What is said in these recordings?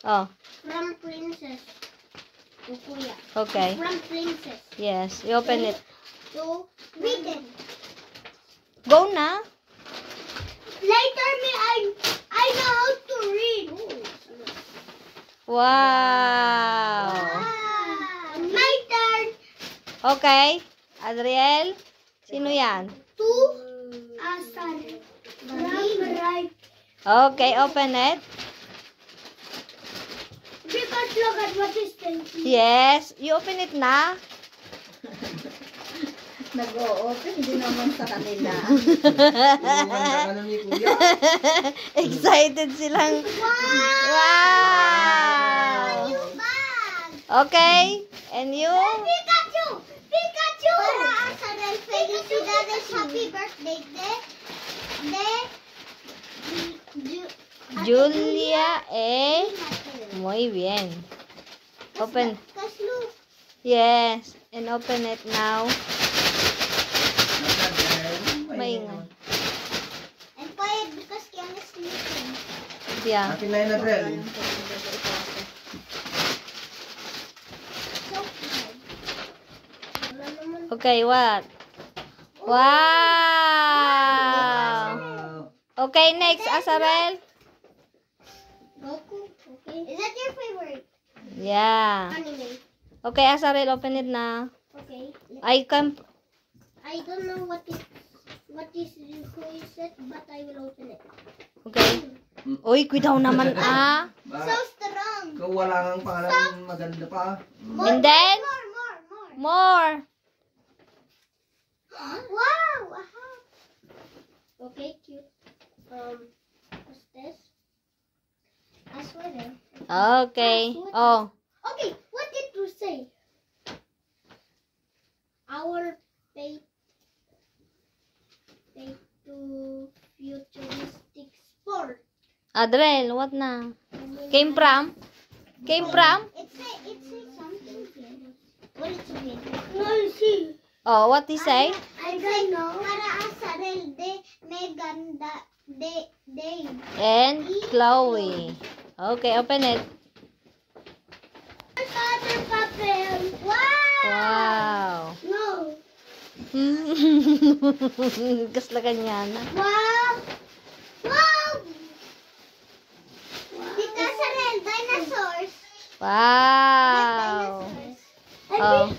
Oh. From princess to Kuya. Okay. From princess Yes. You open it. to read it. Go na. Later me, I know how to read. Wow. My turn. Okay. Adriel. Sino yan? To Asar. Right. Okay. Open it. Because look at what is this. Yes. You open it na. Nag-o-open din naman sa kanila. Excited silang. Wow. New bag. Okay. And you? Pikachu. Pikachu. Para Asar felicidades. Happy birthday. Julia muy bien. Open. Kaslu. Yes. And open it now. Maingay. And quiet because Kian is sleeping. Yeah. Akin na yun, Adriel. So proud. Wala naman. Okay, what? Wow. Okay, next, Asarel. Goku. Okay. Is that your favorite Yeah. anime? Okay, Asarel, open it na. Okay. I can. I don't know what is who is it, but I will open it. Okay. Uy, kwitaw naman ah. So strong. Ikaw wala kang pangalan maganda pa. And then, More. more. Wow. Aha. Okay, cute. What's this? A sweater. Okay. Oh. Okay, what did you say? Our fate to futuristic sport. Adrel, what na? Came from? Came from? It say something here. What is it? No, see. Oh, what he say? I don't know. Para Asarel de Meganda de. And Chloe. Okay, open it. Other papel. Wow. Wow. No. Kasla ganyan. Wow. Wow. Dito Asarel, dinosaurs. Wow. Dinosaurs. Oh.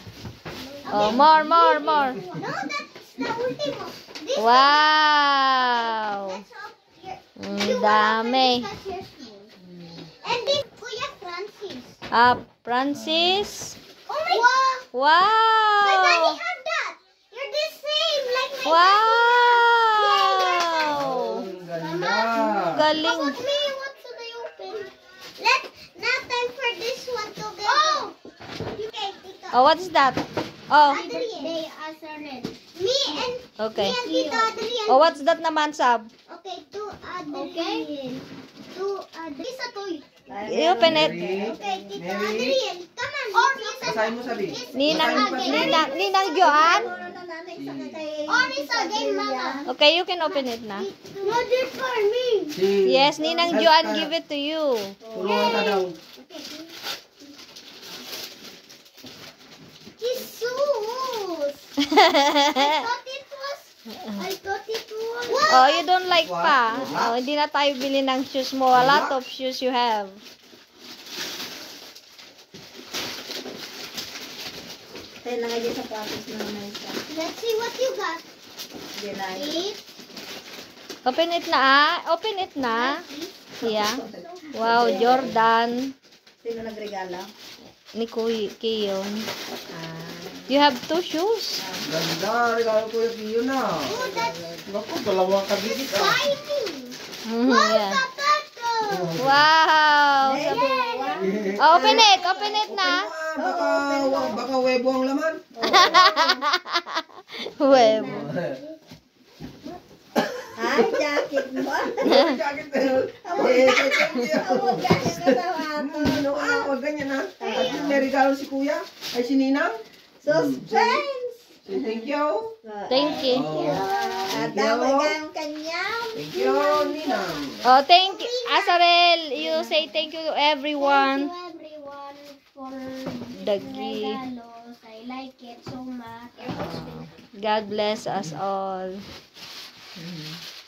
Oh, more. No, that's the ultimo. This Wow. Let's hope Ang dami. And this Kuya Francis. Francis. Oh my God. Wow. My daddy had that. You're the same like my Wow. Ang ganda. How Galing. about me? What should I open? Now time for this one to get. Oh. Okay, Tito. Oh, what is that? Oh, Adriel. They are red. Me and okay. Tito Adriel. Oh, what's that naman, Sab? Okay, to Adriel. To Adriel. This a toy. You open it. Okay, Tito Mary. Adriel. Come on. Or is a Basahin mo sabi. Ninang Joan? Or is a game, Mama. Okay, you can open it na. No, this for me. Yes, Ninang Joan give it to you. Tulungan ka daw. Jesus. I thought it was. What? Oh, you don't like pa? Oh, hindi na tayo bili ng shoes mo. A lot of shoes you have. Tayo na ngayon sa patos na naman isa. Let's see what you got. Ginay. It. Open it na ah. Open it na. Yeah. Wow, Jordan. Sino nagregalo? Ni Kiyon. Ah. You have 2 shoes. Ganda. Regalo ko yung Kiyo na. Oh, that's Naku, dalawang kabigit ah. shiny. Yeah. Potato. Wow. Oh, open it. Open it na. Baka webo ang laman. Web. Ay, jacket mo. Jacket na yun. Awag galing ka sa wato. Huwag ganyan ha. At may regalo si Kuya. Ay, si Ninang. Suspense! Thank you. Thank you. At tawag ang kanyang. Thank you, Ninang. Oh, thank you. Asarel, you Say thank you to Thank everyone. you everyone for The these gift. regalos. I like it so much. God bless us all. Mhm.